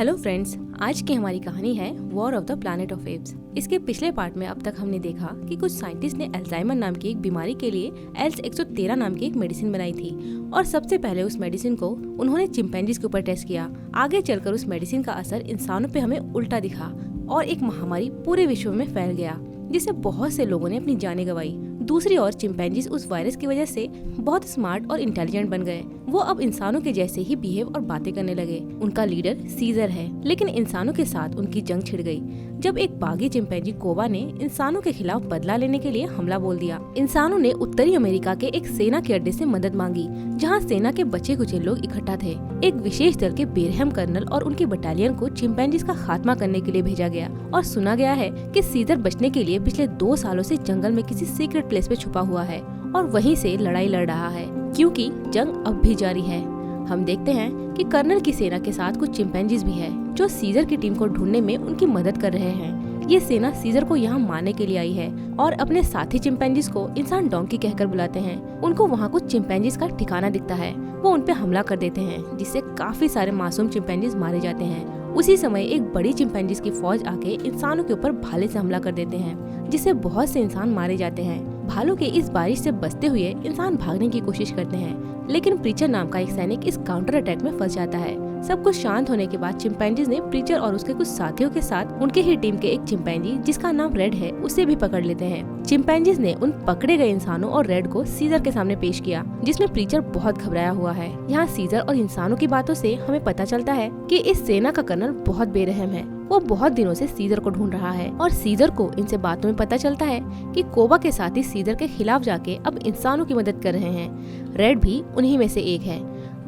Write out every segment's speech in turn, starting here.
Hello friends, आज की हमारी कहानी है war of the planet of apps. इसके पिछले पार्ट में अब तक हमने देखा कि कुछ साइंटिस्ट ने अल्जाइमर नाम की एक बीमारी के लिए एल्स 113 नाम की एक मेडिसिन बनाई थी और सबसे पहले उस मेडिसिन को उन्होंने चिंपैंजीज के ऊपर टेस्ट किया। आगे चलकर उस मेडिसिन का असर इंसानों पे हमें उल्टा दिखा और एक महामारी पूरे विश्व में फैल गया, जिससे बहुत से लोगों ने अपनी जानें गंवाई। दूसरी ओर चिंपैंजीज उस वायरस की वजह से बहुत स्मार्ट और इंटेलिजेंट बन गए। वो अब इंसानों के जैसे ही बिहेव और बातें करने लगे। उनका लीडर सीजर है, लेकिन इंसानों के साथ उनकी जंग छिड़ गई जब एक बागी चिंपैंजी कोबा ने इंसानों के खिलाफ बदला लेने के लिए हमला बोल दिया। इंसानों ने उत्तरी अमेरिका के एक सेना के अड्डे से मदद मांगी, जहां सेना के बचे कुचे लोग इकट्ठा थे। एक विशेष दल के बेरहम कर्नल और उनकी बटालियन को चिंपैंजीज का खात्मा करने के लिए भेजा गया और सुना गया है कि सीजर बचने के लिए पिछले 2 सालों से जंगल में किसी सीक्रेट प्लेस पे छुपा हुआ है और वहीं से लड़ाई लड़ रहा है, क्योंकि जंग अब भी जारी है। हम देखते हैं कि कर्नल की सेना के साथ कुछ चिंपैंजीज भी है जो सीजर की टीम को ढूंढने में उनकी मदद कर रहे हैं। ये सेना सीजर को यहाँ मारने के लिए आई है और अपने साथी चिंपैंजीज को इंसान डोंकी कहकर बुलाते हैं। उनको वहाँ कुछ चिंपैंजीज का ठिकाना दिखता है, वो उन पे हमला कर देते हैं, जिससे काफी सारे मासूम चिंपैंजीज मारे जाते हैं। उसी समय एक बड़ी चिंपैंजीज की फौज आके इंसानों के ऊपर भाले से हमला कर देते हैं, जिससे बहुत से इंसान मारे जाते हैं। भालों के इस बारिश से बचते हुए इंसान भागने की कोशिश करते हैं, लेकिन प्रीचर नाम का एक सैनिक इस काउंटर अटैक में फंस जाता है। सब कुछ शांत होने के बाद चिंपैंजीज ने प्रीचर और उसके कुछ साथियों के साथ उनके ही टीम के एक चिंपैंजी जिसका नाम रेड है उसे भी पकड़ लेते हैं। चिंपैंजीज ने उन पकड़े गए इंसानों और रेड को सीजर के सामने पेश किया, जिसमें प्रीचर बहुत घबराया हुआ है। यहाँ सीजर और इंसानों की बातों से हमें पता चलता है कि इस सेना का कर्नल बहुत बेरहम है। वो बहुत दिनों से सीजर को ढूंढ रहा है और सीजर को इनसे बातों में पता चलता है कि कोबा के साथी सीजर के खिलाफ जाके अब इंसानों की मदद कर रहे हैं। रेड भी उन्हीं में से एक है।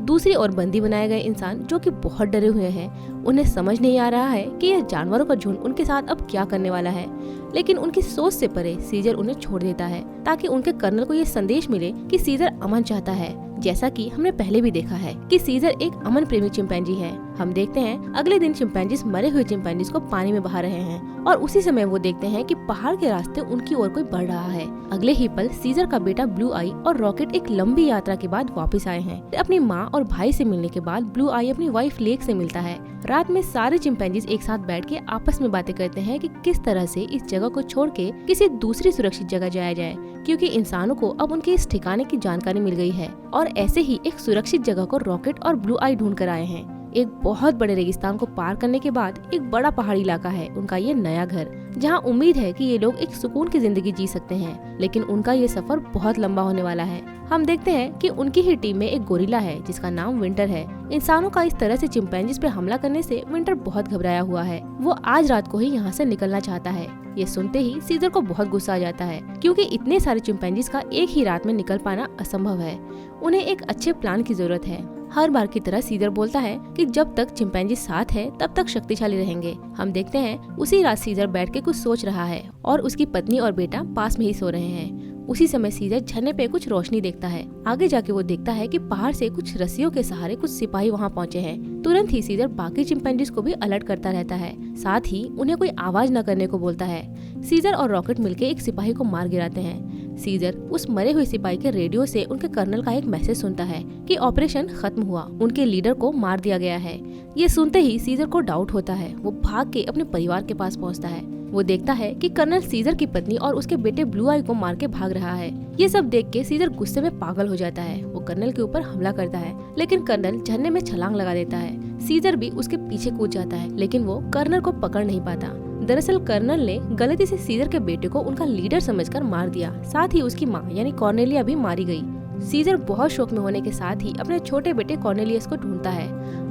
दूसरी ओर बंदी बनाए गए इंसान जो कि बहुत डरे हुए हैं, उन्हें समझ नहीं आ रहा है कि यह जानवरों का झुंड उनके साथ अब क्या करने वाला है, लेकिन उनकी सोच से परे सीजर उन्हें छोड़ देता है ताकि उनके कर्नल को ये संदेश मिले कि सीजर अमन चाहता है। जैसा कि हमने पहले भी देखा है कि सीजर एक अमन प्रेमी चिंपैंजी है। हम देखते हैं अगले दिन चिंपैंजीज मरे हुए चिंपैंजीज को पानी में बहा रहे हैं और उसी समय वो देखते हैं कि पहाड़ के रास्ते उनकी ओर कोई बढ़ रहा है। अगले ही पल सीजर का बेटा ब्लू आई और रॉकेट एक लंबी यात्रा के बाद वापस आए हैं। अपनी माँ और भाई से मिलने के बाद ब्लू आई अपनी वाइफ लेक से मिलता है। रात में सारे चिंपैंजीज एक साथ बैठ के आपस में बातें करते हैं कि किस तरह से इस जगह को छोड़ के किसी दूसरी सुरक्षित जगह जाया जाए, क्योंकि इंसानों को अब उनके इस ठिकाने की जानकारी मिल गई है और ऐसे ही एक सुरक्षित जगह को रॉकेट और ब्लू आई ढूंढ कर आए हैं। एक बहुत बड़े रेगिस्तान को पार करने के बाद एक बड़ा पहाड़ी इलाका है उनका ये नया घर, जहां उम्मीद है कि ये लोग एक सुकून की जिंदगी जी सकते हैं, लेकिन उनका ये सफर बहुत लंबा होने वाला है। हम देखते हैं कि उनकी ही टीम में एक गोरिल्ला है जिसका नाम विंटर है। इंसानों का इस तरह से चिंपैंजीज पे हमला करने से विंटर बहुत घबराया हुआ है। वो आज रात को ही यहाँ से निकलना चाहता है। ये सुनते ही सीजर को बहुत गुस्सा आ जाता है, क्योंकि इतने सारे चिंपैंजीज का एक ही रात में निकल पाना असंभव है। उन्हें एक अच्छे प्लान की जरूरत है। हर बार की तरह सीजर बोलता है कि जब तक चिंपैंजी साथ है तब तक शक्तिशाली रहेंगे। हम देखते हैं उसी रात सीजर बैठ के कुछ सोच रहा है और उसकी पत्नी और बेटा पास में ही सो रहे हैं। उसी समय सीजर झरने पे कुछ रोशनी देखता है। आगे जाके वो देखता है कि पहाड़ से कुछ रस्सियों के सहारे कुछ सिपाही वहाँ पहुँचे हैं। तुरंत ही सीजर बाकी चिंपैंजीज को भी अलर्ट करता रहता है, साथ ही उन्हें कोई आवाज न करने को बोलता है। सीजर और रॉकेट मिलके एक सिपाही को मार गिराते हैं। सीजर उस मरे हुए सिपाही के रेडियो से उनके कर्नल का एक मैसेज सुनता है कि ऑपरेशन खत्म हुआ, उनके लीडर को मार दिया गया है। ये सुनते ही सीजर को डाउट होता है। वो भाग के अपने परिवार के पास पहुंचता है। वो देखता है कि कर्नल सीजर की पत्नी और उसके बेटे ब्लू आई को मार के भाग रहा है। ये सब देख के सीजर गुस्से में पागल हो जाता है। वो कर्नल के ऊपर हमला करता है, लेकिन कर्नल झरने में छलांग लगा देता है। सीजर भी उसके पीछे कूद जाता है, लेकिन वो कर्नल को पकड़ नहीं पाता। दरअसल कर्नल ने गलती से सीजर के बेटे को उनका लीडर समझकर मार दिया, साथ ही उसकी माँ यानी कॉर्नेलिया भी मारी गई। सीजर बहुत शौक में होने के साथ ही अपने छोटे बेटे कॉर्नेलियस को ढूंढता है।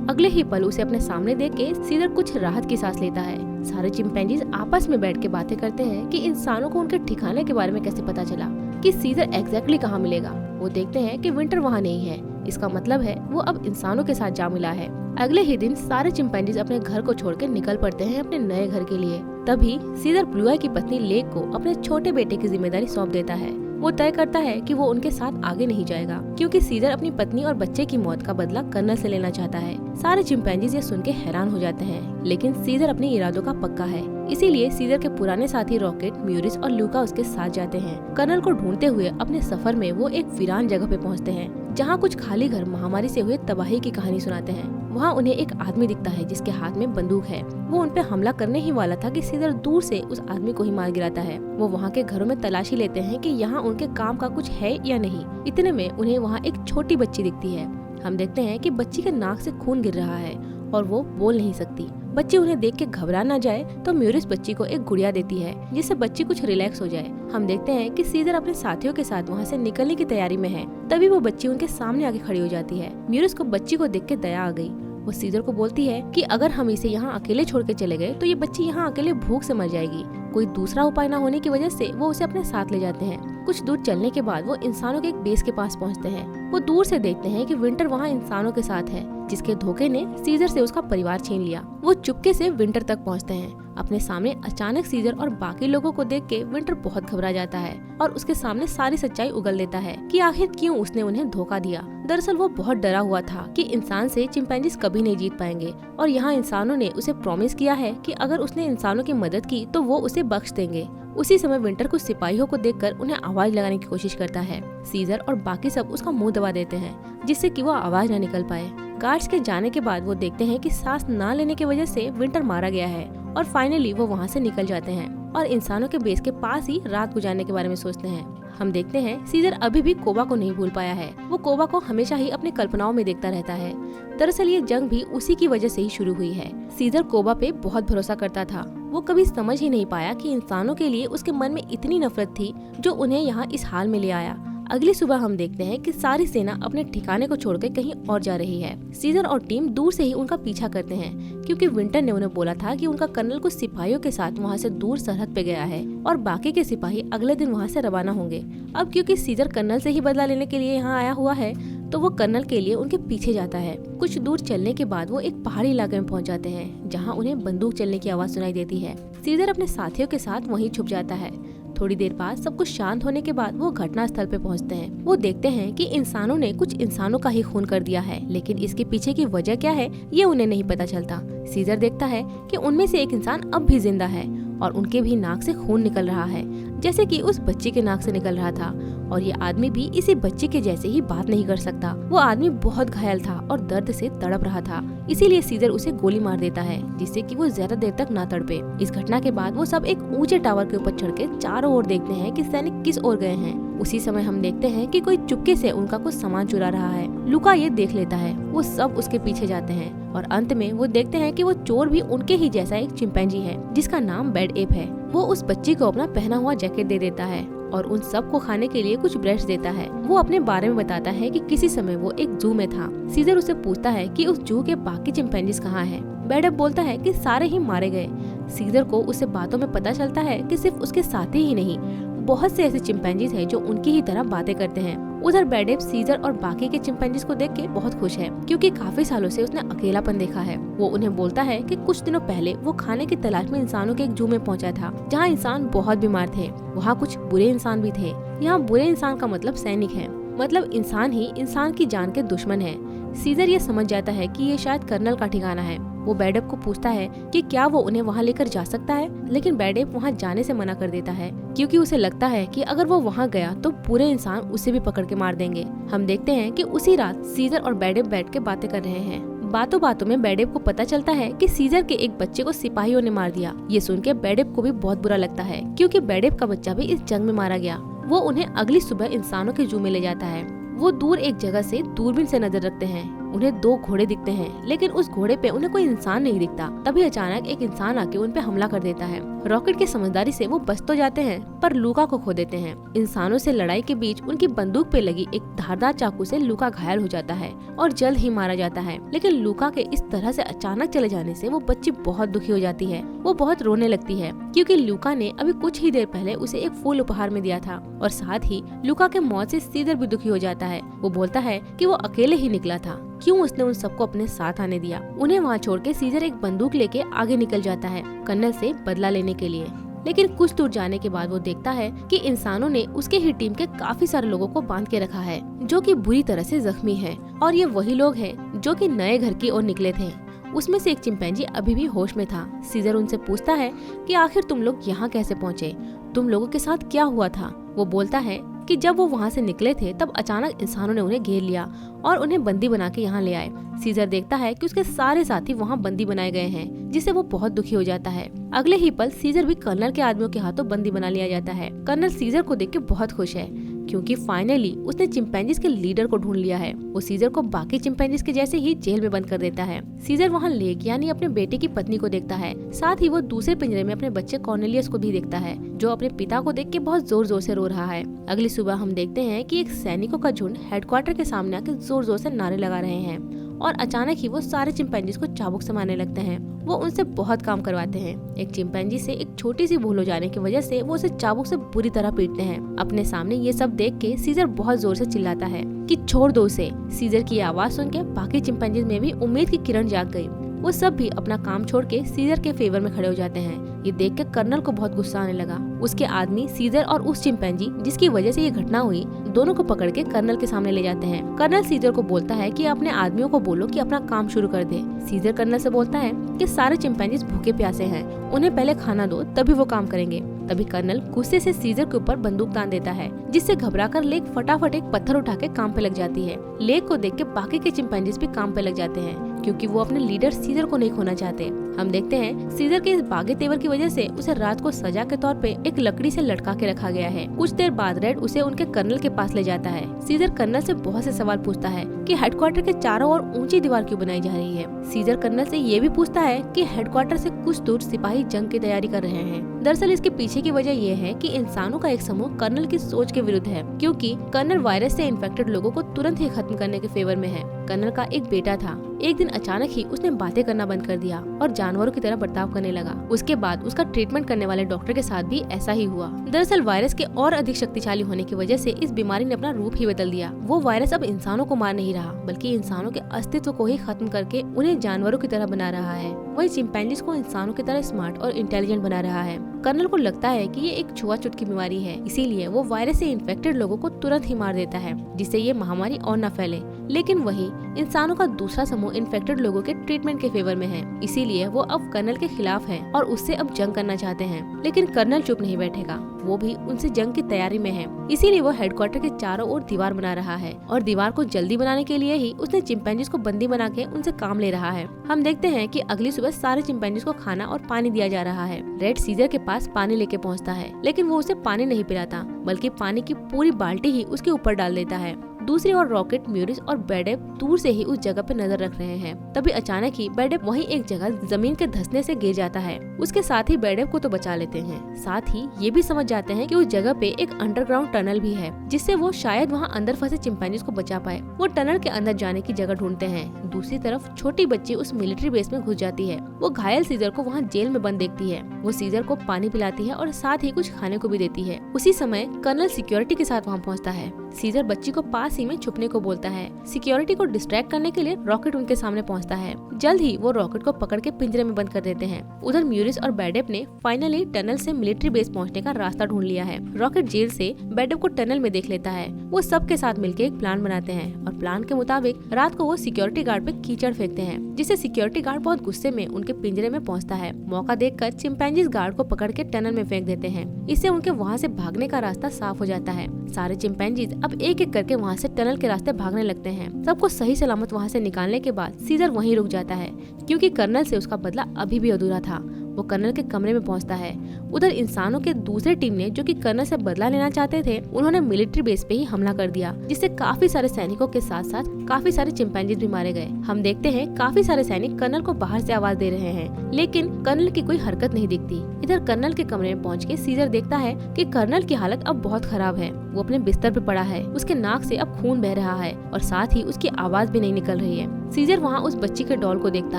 अगले ही पल उसे अपने सामने देख के सीजर कुछ राहत की सांस लेता है। सारे चिंपैंजीज आपस में बैठ के बातें करते हैं कि इंसानों को उनके ठिकाने के बारे में कैसे पता चला, कि सीजर एग्जैक्टली कहाँ मिलेगा। वो देखते हैं कि विंटर वहाँ नहीं है, इसका मतलब है वो अब इंसानों के साथ जा मिला है। अगले ही दिन सारे चिंपैंजीज अपने घर को छोड़ के निकल पड़ते हैं अपने नए घर के लिए। तभी सीजर ब्लू आई की पत्नी लेक को अपने छोटे बेटे की जिम्मेदारी सौंप देता है। वो तय करता है कि वो उनके साथ आगे नहीं जाएगा, क्योंकि सीजर अपनी पत्नी और बच्चे की मौत का बदला कर्नल से लेना चाहता है। सारे चिंपैंजीज ये सुन के हैरान हो जाते हैं, लेकिन सीजर अपने इरादों का पक्का है, इसीलिए सीजर के पुराने साथी रॉकेट, म्यूरिस और लूका उसके साथ जाते हैं। कर्नल को ढूंढते हुए अपने सफर में वो एक वीरान जगह पे पहुंचते हैं जहाँ कुछ खाली घर महामारी से हुए तबाही की कहानी सुनाते हैं। वहाँ उन्हें एक आदमी दिखता है जिसके हाथ में बंदूक है। वो उन पे हमला करने ही वाला था कि सीजर दूर से उस आदमी को ही मार गिराता है। वो वहाँ के घरों में तलाशी लेते हैं कि यहाँ उनके काम का कुछ है या नहीं। इतने में उन्हें वहाँ एक छोटी बच्ची दिखती है। हम देखते हैं कि बच्ची के नाक से खून गिर रहा है और वो बोल नहीं सकती। बच्ची उन्हें देख के घबरा न जाए तो म्यूरिस बच्ची को एक गुड़िया देती है जिससे बच्ची कुछ रिलैक्स हो जाए। हम देखते हैं कि सीजर अपने साथियों के साथ वहाँ से निकलने की तैयारी में है। तभी वो बच्ची उनके सामने आके खड़ी हो जाती है। म्यूरिस को बच्ची को देख के दया आ गई। वो सीजर को बोलती है कि अगर हम इसे यहाँ अकेले छोड़ के चले गए तो ये बच्ची यहाँ अकेले भूख से मर जाएगी। कोई दूसरा उपाय न होने की वजह से वो उसे अपने साथ ले जाते हैं। कुछ दूर चलने के बाद वो इंसानों के एक बेस के पास पहुँचते हैं। वो दूर से देखते हैं कि विंटर वहाँ इंसानों के साथ है जिसके धोखे ने सीजर से उसका परिवार छीन लिया। वो चुपके से विंटर तक पहुँचते हैं। अपने सामने अचानक सीजर और बाकी लोगों को देख के विंटर बहुत घबरा जाता है और उसके सामने सारी सच्चाई उगल देता है कि आखिर क्यों उसने उन्हें धोखा दिया। दरअसल वो बहुत डरा हुआ था कि इंसान से चिंपैंजीज कभी नहीं जीत पाएंगे और यहाँ इंसानों ने उसे प्रॉमिस किया है कि अगर उसने इंसानों की मदद की तो वो उसे बख्श देंगे। उसी समय विंटर कुछ सिपाहियों को देखकर उन्हें आवाज लगाने की कोशिश करता है। सीजर और बाकी सब उसका मुंह दबा देते हैं जिससे कि वो आवाज न निकल पाए। गार्ड्स के जाने के बाद वो देखते हैं कि सांस ना लेने की वजह से विंटर मारा गया है और फाइनली वो वहाँ से निकल जाते हैं और इंसानों के बेस के पास ही रात गुजारने के बारे में सोचते हैं। हम देखते हैं सीजर अभी भी कोबा को नहीं भूल पाया है। वो कोबा को हमेशा ही अपने कल्पनाओं में देखता रहता है। दरअसल ये जंग भी उसी की वजह से ही शुरू हुई है। सीजर कोबा पे बहुत भरोसा करता था। वो कभी समझ ही नहीं पाया कि इंसानों के लिए उसके मन में इतनी नफरत थी जो उन्हें यहाँ इस हाल में ले आया। अगली सुबह हम देखते हैं कि सारी सेना अपने ठिकाने को छोड़कर कहीं और जा रही है। सीजर और टीम दूर से ही उनका पीछा करते हैं क्योंकि विंटर ने उन्हें बोला था कि उनका कर्नल कुछ सिपाहियों के साथ वहां से दूर सरहद पे गया है और बाकी के सिपाही अगले दिन वहां से रवाना होंगे। अब क्योंकि सीजर कर्नल से ही बदला लेने के लिए यहाँ आया हुआ है तो वो कर्नल के लिए उनके पीछे जाता है। कुछ दूर चलने के बाद वो एक पहाड़ी इलाके में पहुंच जाते हैं जहाँ उन्हें बंदूक चलने की आवाज सुनाई देती है। सीजर अपने साथियों के साथ वहीं छुप जाता है। थोड़ी देर बाद सब कुछ शांत होने के बाद वो घटना स्थल पे पहुंचते हैं। वो देखते हैं कि इंसानों ने कुछ इंसानों का ही खून कर दिया है, लेकिन इसके पीछे की वजह क्या है ये उन्हें नहीं पता चलता। सीजर देखता है कि उनमें से एक इंसान अब भी जिंदा है और उनके भी नाक से खून निकल रहा है जैसे कि उस बच्ची के नाक से निकल रहा था और ये आदमी भी इसी बच्ची के जैसे ही बात नहीं कर सकता। वो आदमी बहुत घायल था और दर्द से तड़प रहा था, इसीलिए सीजर उसे गोली मार देता है जिससे कि वो ज्यादा देर तक ना तड़पे। इस घटना के बाद वो सब एक ऊंचे टावर के ऊपर चढ़ के चारों ओर देखते हैं कि सैनिक किस ओर गए हैं। उसी समय हम देखते हैं कि कोई चुपके से उनका कुछ सामान चुरा रहा है। लूका ये देख लेता है। वो सब उसके पीछे जाते हैं और अंत में वो देखते हैं कि वो चोर भी उनके ही जैसा एक चिंपैंजी है जिसका नाम बेड एप है। वो उस बच्ची को अपना पहना हुआ जैकेट दे देता है और उन सब को खाने के लिए कुछ ब्रेड्स देता है। वो अपने बारे में बताता है कि किसी समय वो एक जू में था। सीजर उसे पूछता है कि उस जू के बाकी चिंपैंजीज कहाँ हैं। बेड एप बोलता है कि सारे ही मारे गए। सीजर को उससे बातों में पता चलता है कि सिर्फ उसके साथी ही नहीं, बहुत से ऐसे चिंपैंजीज हैं जो उनकी ही तरह बातें करते हैं। उधर बेड एप सीजर और बाकी के चिंपैंजीज को देख के बहुत खुश है क्योंकि काफी सालों से उसने अकेलापन देखा है। वो उन्हें बोलता है कि कुछ दिनों पहले वो खाने की तलाश में इंसानों के एक जू में पहुंचा था जहाँ इंसान बहुत बीमार थे। वहाँ कुछ बुरे इंसान भी थे। यहाँ बुरे इंसान का मतलब सैनिक है, मतलब इंसान ही इंसान की जान के दुश्मन है। सीजर ये समझ जाता है कि ये शायद कर्नल का ठिकाना है। वो बेड एप को पूछता है कि क्या वो उन्हें वहाँ लेकर जा सकता है, लेकिन बेड एप वहाँ जाने से मना कर देता है क्योंकि उसे लगता है कि अगर वो वहाँ गया तो पूरे इंसान उसे भी पकड़ के मार देंगे। हम देखते हैं कि उसी रात सीजर और बेड एप बैठ के बातें कर रहे हैं। बातों बातों में बेड एप को पता चलता है कि सीजर के एक बच्चे को सिपाहियों ने मार दिया। ये सुन के बेड एप को भी बहुत बुरा लगता है क्योंकि बेड एप का बच्चा भी इस जंग में मारा गया। वो उन्हें अगली सुबह इंसानों के जू में ले जाता है। वो दूर एक जगह से दूरबीन से नजर रखते हैं। उन्हें 2 घोड़े दिखते हैं लेकिन उस घोड़े पे उन्हें कोई इंसान नहीं दिखता। तभी अचानक एक इंसान आके उन पे हमला कर देता है। रॉकेट की समझदारी से वो बच तो जाते हैं पर लूका को खो देते हैं। इंसानों से लड़ाई के बीच उनकी बंदूक पे लगी एक धारदार चाकू से लूका घायल हो जाता है और जल्द ही मारा जाता है। लेकिन लूका के इस तरह से अचानक चले जाने से वो बच्ची बहुत दुखी हो जाती है। वो बहुत रोने लगती है क्योंकि लूका ने अभी कुछ ही देर पहले उसे एक फूल उपहार में दिया था और साथ ही लूका के मौत से सीजर भी दुखी हो जाता है। वो बोलता है कि वो अकेले ही निकला था, क्यों उसने उन सबको अपने साथ आने दिया। उन्हें वहाँ छोड़ के सीजर एक बंदूक लेके आगे निकल जाता है कर्नल से बदला लेने के लिए। लेकिन कुछ दूर जाने के बाद वो देखता है कि इंसानों ने उसके ही टीम के काफी सारे लोगों को बांध के रखा है जो कि बुरी तरह से जख्मी हैं और ये वही लोग हैं जो कि नए घर की ओर निकले थे। उसमें से एक चिंपैंजी अभी भी होश में था। सीजर उनसे पूछता है कि आखिर तुम लोग यहाँ कैसे पहुँचे, तुम लोगों के साथ क्या हुआ था। वो बोलता है कि जब वो वहाँ से निकले थे तब अचानक इंसानों ने उन्हें घेर लिया और उन्हें बंदी बना के यहाँ ले आए। सीजर देखता है कि उसके सारे साथी वहाँ बंदी बनाए गए हैं, जिससे वो बहुत दुखी हो जाता है। अगले ही पल सीजर भी कर्नल के आदमियों के हाथों बंदी बना लिया जाता है। कर्नल सीजर को देख के बहुत खुश है क्योंकि फाइनली उसने चिंपैंजीज के लीडर को ढूंढ लिया है। वो सीजर को बाकी चिंपैंजीज के जैसे ही जेल में बंद कर देता है। सीजर वहाँ लेक यानी अपने बेटे की पत्नी को देखता है। साथ ही वो दूसरे पिंजरे में अपने बच्चे कॉर्नेलियस को भी देखता है, जो अपने पिता को देख के बहुत जोर जोर से रो रहा है। अगली सुबह हम देखते हैं कि एक सैनिकों का झुंड हेडक्वार्टर के सामने आकर जोर जोर से नारे लगा रहे हैं और अचानक ही वो सारे चिंपैंजीज को चाबुक से मारने लगते हैं। वो उनसे बहुत काम करवाते हैं। एक चिंपैंजी से एक छोटी सी भूल हो जाने की वजह से वो उसे चाबुक से बुरी तरह पीटते हैं। अपने सामने ये सब देख के सीजर बहुत जोर से चिल्लाता है कि छोड़ दो उसे। सीजर की आवाज सुन के बाकी चिंपैंजीज में भी उम्मीद की किरण जाग गई। वो सब भी अपना काम छोड़ के सीजर के फेवर में खड़े हो जाते हैं। ये देख के कर्नल को बहुत गुस्सा आने लगा। उसके आदमी सीजर और उस चिंपैंजी जिसकी वजह से ये घटना हुई, दोनों को पकड़ के कर्नल के सामने ले जाते हैं। कर्नल सीजर को बोलता है कि अपने आदमियों को बोलो कि अपना काम शुरू कर दे। सीजर कर्नल से बोलता है कि सारे चिंपैंजीज भूखे प्यासे हैं, उन्हें पहले खाना दो तभी वो काम करेंगे। तभी कर्नल गुस्से से सीजर के ऊपर बंदूक तान देता है, जिससे घबराकर लेक फटाफट एक पत्थर उठा के काम पे लग जाती है। लेक को देख के बाकी के चिंपैंजीज भी काम पे लग जाते हैं क्योंकि वो अपने लीडर सीजर को नहीं खोना चाहते। हम देखते हैं सीजर के इस बागे तेवर की वजह से उसे रात को सजा के तौर पे एक लकड़ी से लटका के रखा गया है। कुछ देर बाद रेड उसे उनके कर्नल के पास ले जाता है। सीजर कर्नल से बहुत से सवाल पूछता है कि हेडक्वार्टर के चारों ओर ऊंची दीवार क्यों बनाई जा रही है। सीजर कर्नल से ये भी पूछता है कि हेडक्वार्टर से कुछ दूर सिपाही जंग की तैयारी कर रहे हैं। दरअसल इसके पीछे की वजह ये है कि इंसानों का एक समूह कर्नल की सोच के विरुद्ध है, क्योंकि कर्नल वायरस से इन्फेक्टेड लोगों को तुरंत ही खत्म करने के फेवर में है। कर्नल का एक बेटा था। एक दिन अचानक ही उसने बातें करना बंद कर दिया और जानवरों की तरह बर्ताव करने लगा। उसके बाद उसका ट्रीटमेंट करने वाले डॉक्टर के साथ भी ऐसा ही हुआ। दरअसल वायरस के और अधिक शक्तिशाली होने की वजह से इस बीमारी ने अपना रूप ही बदल दिया। वो वायरस अब इंसानों को मार नहीं रहा, बल्कि इंसानों के अस्तित्व को ही खत्म करके उन्हें जानवरों की तरह बना रहा है। वही चिंपैंजीज को इंसानों की तरह स्मार्ट और इंटेलिजेंट बना रहा है। कर्नल को लगता है कि ये एक छुआछूत की बीमारी है, इसीलिए वो वायरस से इन्फेक्टेड लोगों को तुरंत ही मार देता है, जिससे ये महामारी और न फैले। लेकिन वही इंसानों का दूसरा समूह इन्फेक्टेड लोगों के ट्रीटमेंट के फेवर में है, इसीलिए वो अब कर्नल के खिलाफ है और उससे अब जंग करना चाहते हैं। लेकिन कर्नल चुप नहीं बैठेगा, वो भी उनसे जंग की तैयारी में है। इसीलिए वो हेडक्वार्टर के चारों ओर दीवार बना रहा है और दीवार को जल्दी बनाने के लिए ही उसने चिंपैंजीज को बंदी बना के उनसे काम ले रहा है। हम देखते हैं कि अगली सुबह सारे चिंपैंजीज को खाना और पानी दिया जा रहा है। रेड सीजर के पास पानी लेके पहुंचता है, लेकिन वो उसे पानी नहीं पिलाता, बल्कि पानी की पूरी बाल्टी ही उसके ऊपर डाल देता है। दूसरी ओर रॉकेट, म्यूरिस और बेडेप दूर से ही उस जगह पे नजर रख रहे हैं। तभी अचानक ही बेडेप वहीं एक जगह जमीन के धंसने से गिर जाता है। उसके साथ ही बेडेप को तो बचा लेते हैं, साथ ही ये भी समझ जाते हैं कि उस जगह पे एक अंडरग्राउंड टनल भी है, जिससे वो शायद वहाँ अंदर फंसे चिंपैंजीज को बचा पाए। वो टनल के अंदर जाने की जगह ढूंढते हैं। दूसरी तरफ छोटी बच्ची उस मिलिट्री बेस में घुस जाती है। वो घायल सीजर को वहाँ जेल में बंद देखती है। वो सीजर को पानी पिलाती है और साथ ही कुछ खाने को भी देती है। उसी समय कर्नल सिक्योरिटी के साथ वहाँ पहुँचता है। सीजर बच्ची को पास ही में छुपने को बोलता है। सिक्योरिटी को डिस्ट्रैक्ट करने के लिए रॉकेट उनके सामने पहुंचता है। जल्द ही वो रॉकेट को पकड़ के पिंजरे में बंद कर देते हैं। उधर म्यूरिस और बेडेप ने फाइनली टनल से मिलिट्री बेस पहुंचने का रास्ता ढूंढ लिया है। रॉकेट जेल से बेडेप को टनल में देख लेता है। वो सबके साथ मिलकर एक प्लान बनाते हैं और प्लान के मुताबिक रात को वो सिक्योरिटी गार्ड पे कीचड़ फेंकते हैं, जिससे सिक्योरिटी गार्ड बहुत गुस्से में उनके पिंजरे में पहुंचता है। मौका देखकर चिंपैंजीज गार्ड को पकड़ के टनल में फेंक देते हैं। इससे उनके वहाँ से भागने का रास्ता साफ हो जाता है। सारे चिंपैंजीज अब एक एक करके वहाँ से टनल के रास्ते भागने लगते हैं। सबको सही सलामत वहाँ से निकालने के बाद सीजर वहीं रुक जाता है, क्योंकि कर्नल से उसका बदला अभी भी अधूरा था। वो कर्नल के कमरे में पहुंचता है। उधर इंसानों के दूसरे टीम ने, जो कि कर्नल से बदला लेना चाहते थे, उन्होंने मिलिट्री बेस पे ही हमला कर दिया, जिससे काफी सारे सैनिकों के साथ साथ काफी सारे चिंपैंजीज भी मारे गए। हम देखते हैं काफी सारे सैनिक कर्नल को बाहर से आवाज दे रहे हैं, लेकिन कर्नल की कोई हरकत नहीं दिखती। इधर कर्नल के कमरे में पहुँच के सीजर देखता है कि कर्नल की हालत अब बहुत खराब है। वो अपने बिस्तर पे पड़ा है। उसके नाक से अब खून बह रहा है और साथ ही उसकी आवाज भी नहीं निकल रही है। सीजर वहाँ उस बच्ची के डॉल को देखता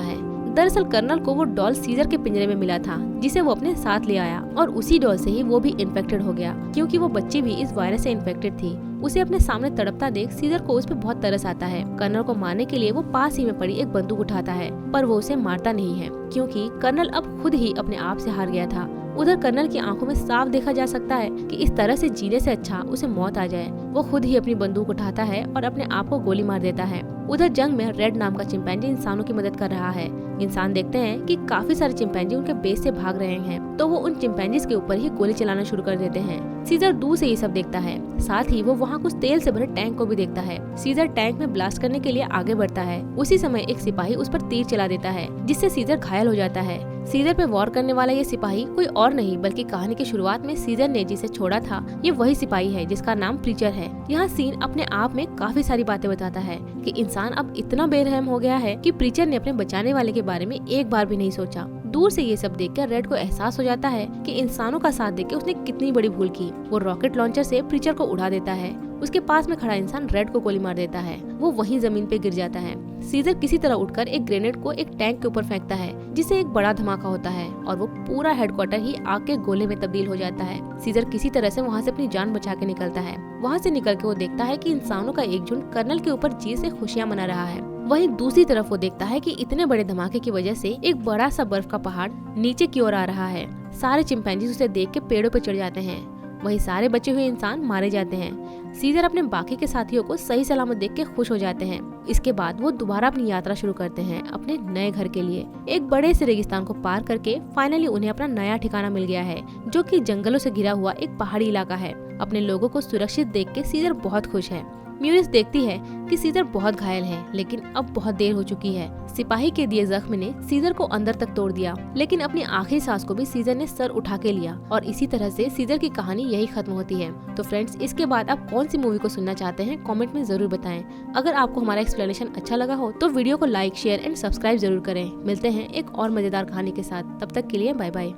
है। दरअसल कर्नल को वो डॉल सीजर के पिंजरे में मिला था, जिसे वो अपने साथ ले आया और उसी डॉल से ही वो भी इन्फेक्टेड हो गया, क्योंकि वो बच्ची भी इस वायरस से इन्फेक्टेड थी। उसे अपने सामने तड़पता देख सीजर को उस पर बहुत तरस आता है। कर्नल को मारने के लिए वो पास ही में पड़ी एक बंदूक उठाता है, पर वो उसे मारता नहीं है, क्योंकि कर्नल अब खुद ही अपने आप से हार गया था। उधर कर्नल की आंखों में साफ देखा जा सकता है कि इस तरह से जीने से अच्छा उसे मौत आ जाए। वो खुद ही अपनी बंदूक उठाता है और अपने आप को गोली मार देता है। उधर जंग में रेड नाम का चिंपैंजी इंसानों की मदद कर रहा है। इंसान देखते हैं कि काफी सारे चिंपैंजी उनके बेस से भाग रहे हैं, तो वो उन चिंपैंजीज के ऊपर ही गोली चलाना शुरू कर देते हैं। सीजर दूर से ये सब देखता है, साथ ही वो वहाँ कुछ तेल से भरे टैंक को भी देखता है। सीजर टैंक में ब्लास्ट करने के लिए आगे बढ़ता है। उसी समय एक सिपाही उस पर तीर चला देता है, जिससे सीजर घायल हो जाता है। सीजर पे वॉर करने वाला ये सिपाही कोई और नहीं बल्कि कहानी की शुरुआत में सीजर ने जिसे छोड़ा था, ये वही सिपाही है जिसका नाम प्रीचर है। यहाँ सीन अपने आप में काफी सारी बातें बताता है कि इंसान अब इतना बेरहम हो गया है कि प्रीचर ने अपने बचाने वाले के बारे में एक बार भी नहीं सोचा। दूर से ये सब देखकर रेड को एहसास हो जाता है कि इंसानों का साथ देकर उसने कितनी बड़ी भूल की। वो रॉकेट लॉन्चर से प्रीचर को उड़ा देता है। उसके पास में खड़ा इंसान रेड को गोली मार देता है। वो वहीं जमीन पे गिर जाता है। सीजर किसी तरह उठकर एक ग्रेनेड को एक टैंक के ऊपर फेंकता है, जिससे एक बड़ा धमाका होता है और वो पूरा हेडक्वार्टर ही आग के गोले में तब्दील हो जाता है। सीजर किसी तरह से वहाँ से अपनी जान बचा के निकलता है। वहाँ से निकल के वो देखता है कि इंसानों का एक झुंड कर्नल के ऊपर जीत से खुशियाँ मना रहा है। वहीं दूसरी तरफ वो देखता है कि इतने बड़े धमाके की वजह से एक बड़ा सा बर्फ का पहाड़ नीचे की ओर आ रहा है। सारे चिंपैंजी उसे देख के पेड़ों पर चढ़ जाते हैं। वहीं सारे बचे हुए इंसान मारे जाते हैं। सीजर अपने बाकी के साथियों को सही सलामत देख के खुश हो जाते हैं। इसके बाद वो दोबारा अपनी यात्रा शुरू करते हैं अपने नए घर के लिए। एक बड़े से रेगिस्तान को पार करके फाइनली उन्हें अपना नया ठिकाना मिल गया है, जो कि जंगलों से घिरा हुआ एक पहाड़ी इलाका है। अपने लोगों को सुरक्षित देख के सीजर बहुत खुश है। म्यूरिस देखती है कि सीजर बहुत घायल है, लेकिन अब बहुत देर हो चुकी है। सिपाही के दिए जख्म ने सीजर को अंदर तक तोड़ दिया, लेकिन अपनी आखिरी सांस को भी सीजर ने सर उठा के लिया और इसी तरह से सीजर की कहानी यही खत्म होती है। तो फ्रेंड्स, इसके बाद आप कौन सी मूवी को सुनना चाहते हैं कमेंट में जरूर बताएं। अगर आपको हमारा एक्सप्लेनेशन अच्छा लगा हो तो वीडियो को लाइक, शेयर एंड सब्सक्राइब जरूर करें। मिलते हैं एक और मजेदार कहानी के साथ, तब तक के लिए बाय बाय।